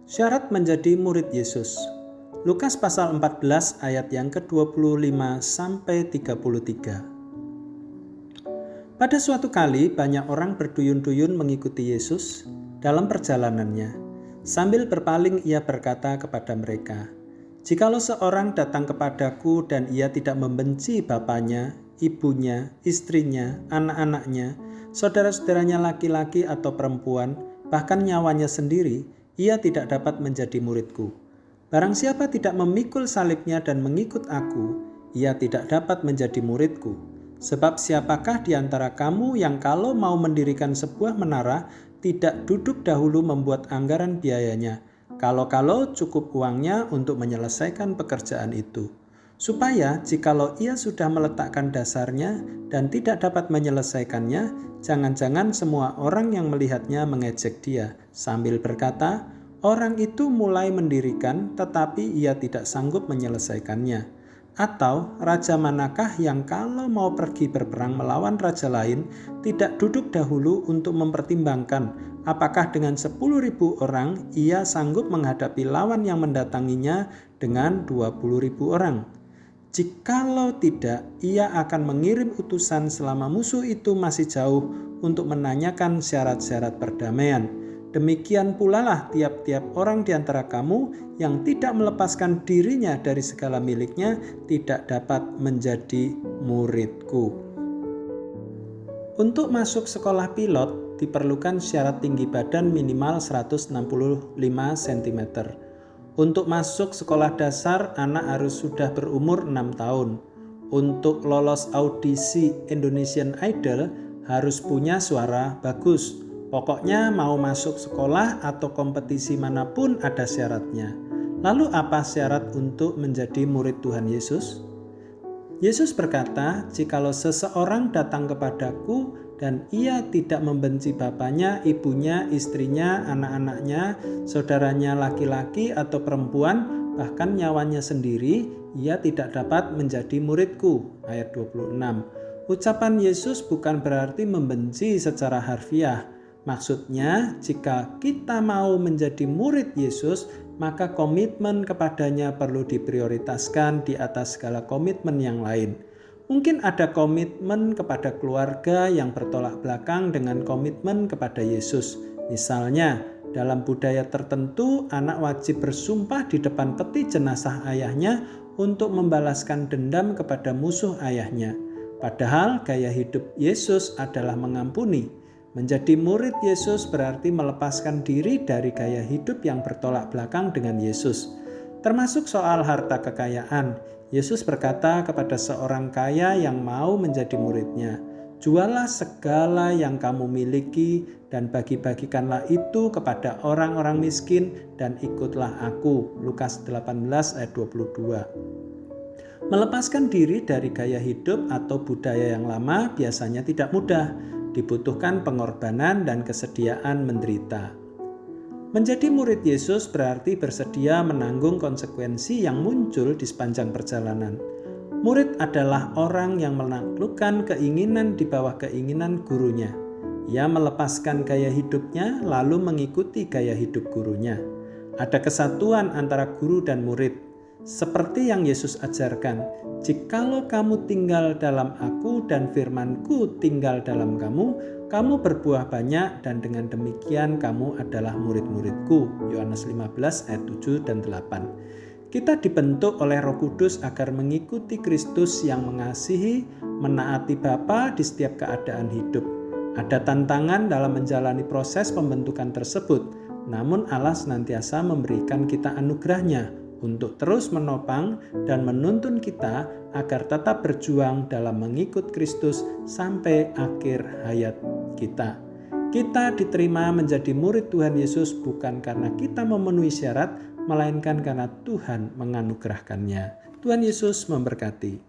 Syarat menjadi murid Yesus. Lukas pasal 14 ayat yang ke-25 sampai 33. Pada suatu kali banyak orang berduyun-duyun mengikuti Yesus dalam perjalanannya. Sambil berpaling ia berkata kepada mereka, "Jikalau seorang datang kepadaku dan ia tidak membenci bapaknya, ibunya, istrinya, anak-anaknya, saudara-saudaranya laki-laki atau perempuan, bahkan nyawanya sendiri, ia tidak dapat menjadi muridku. Barang siapa tidak memikul salibnya dan mengikut aku, ia tidak dapat menjadi muridku. Sebab siapakah di antara kamu yang kalau mau mendirikan sebuah menara, tidak duduk dahulu membuat anggaran biayanya, kalau-kalau cukup uangnya untuk menyelesaikan pekerjaan itu. Supaya jikalau ia sudah meletakkan dasarnya dan tidak dapat menyelesaikannya, jangan-jangan semua orang yang melihatnya mengejek dia, sambil berkata, 'Orang itu mulai mendirikan, tetapi ia tidak sanggup menyelesaikannya.' Atau raja manakah yang kalau mau pergi berperang melawan raja lain, tidak duduk dahulu untuk mempertimbangkan apakah dengan 10.000 orang ia sanggup menghadapi lawan yang mendatanginya dengan 20.000 orang? Jikalau tidak, ia akan mengirim utusan selama musuh itu masih jauh untuk menanyakan syarat-syarat perdamaian. Demikian pula lah tiap-tiap orang di antara kamu yang tidak melepaskan dirinya dari segala miliknya tidak dapat menjadi muridku." Untuk masuk sekolah pilot diperlukan syarat tinggi badan minimal 165 cm. Untuk masuk sekolah dasar, anak harus sudah berumur 6 tahun. Untuk lolos audisi Indonesian Idol, harus punya suara bagus. Pokoknya mau masuk sekolah atau kompetisi manapun ada syaratnya. Lalu apa syarat untuk menjadi murid Tuhan Yesus? Yesus berkata, "Jikalau seseorang datang kepadaku dan ia tidak membenci bapaknya, ibunya, istrinya, anak-anaknya, saudaranya laki-laki atau perempuan, bahkan nyawanya sendiri, ia tidak dapat menjadi muridku." Ayat 26. Ucapan Yesus bukan berarti membenci secara harfiah. Maksudnya, jika kita mau menjadi murid Yesus, maka komitmen kepadanya perlu diprioritaskan di atas segala komitmen yang lain. Mungkin ada komitmen kepada keluarga yang bertolak belakang dengan komitmen kepada Yesus. Misalnya, dalam budaya tertentu, anak wajib bersumpah di depan peti jenazah ayahnya untuk membalaskan dendam kepada musuh ayahnya. Padahal gaya hidup Yesus adalah mengampuni. Menjadi murid Yesus berarti melepaskan diri dari gaya hidup yang bertolak belakang dengan Yesus. Termasuk soal harta kekayaan. Yesus berkata kepada seorang kaya yang mau menjadi muridnya, "Jualah segala yang kamu miliki dan bagi-bagikanlah itu kepada orang-orang miskin dan ikutlah aku." Lukas 18 ayat 22. Melepaskan diri dari gaya hidup atau budaya yang lama biasanya tidak mudah. Dibutuhkan pengorbanan dan kesediaan menderita. Menjadi murid Yesus berarti bersedia menanggung konsekuensi yang muncul di sepanjang perjalanan. Murid adalah orang yang menaklukkan keinginan di bawah keinginan gurunya. Ia melepaskan gaya hidupnya lalu mengikuti gaya hidup gurunya. Ada kesatuan antara guru dan murid. Seperti yang Yesus ajarkan, "Jikalau kamu tinggal dalam aku dan firman-Ku tinggal dalam kamu, kamu berbuah banyak dan dengan demikian kamu adalah murid-murid-Ku." Yohanes 15 ayat 7 dan 8. Kita dibentuk oleh Roh Kudus agar mengikuti Kristus yang mengasihi, menaati Bapa di setiap keadaan hidup. Ada tantangan dalam menjalani proses pembentukan tersebut, namun Allah senantiasa memberikan kita anugerahnya untuk terus menopang dan menuntun kita agar tetap berjuang dalam mengikut Kristus sampai akhir hayat kita. Kita diterima menjadi murid Tuhan Yesus bukan karena kita memenuhi syarat, melainkan karena Tuhan menganugerahkannya. Tuhan Yesus memberkati.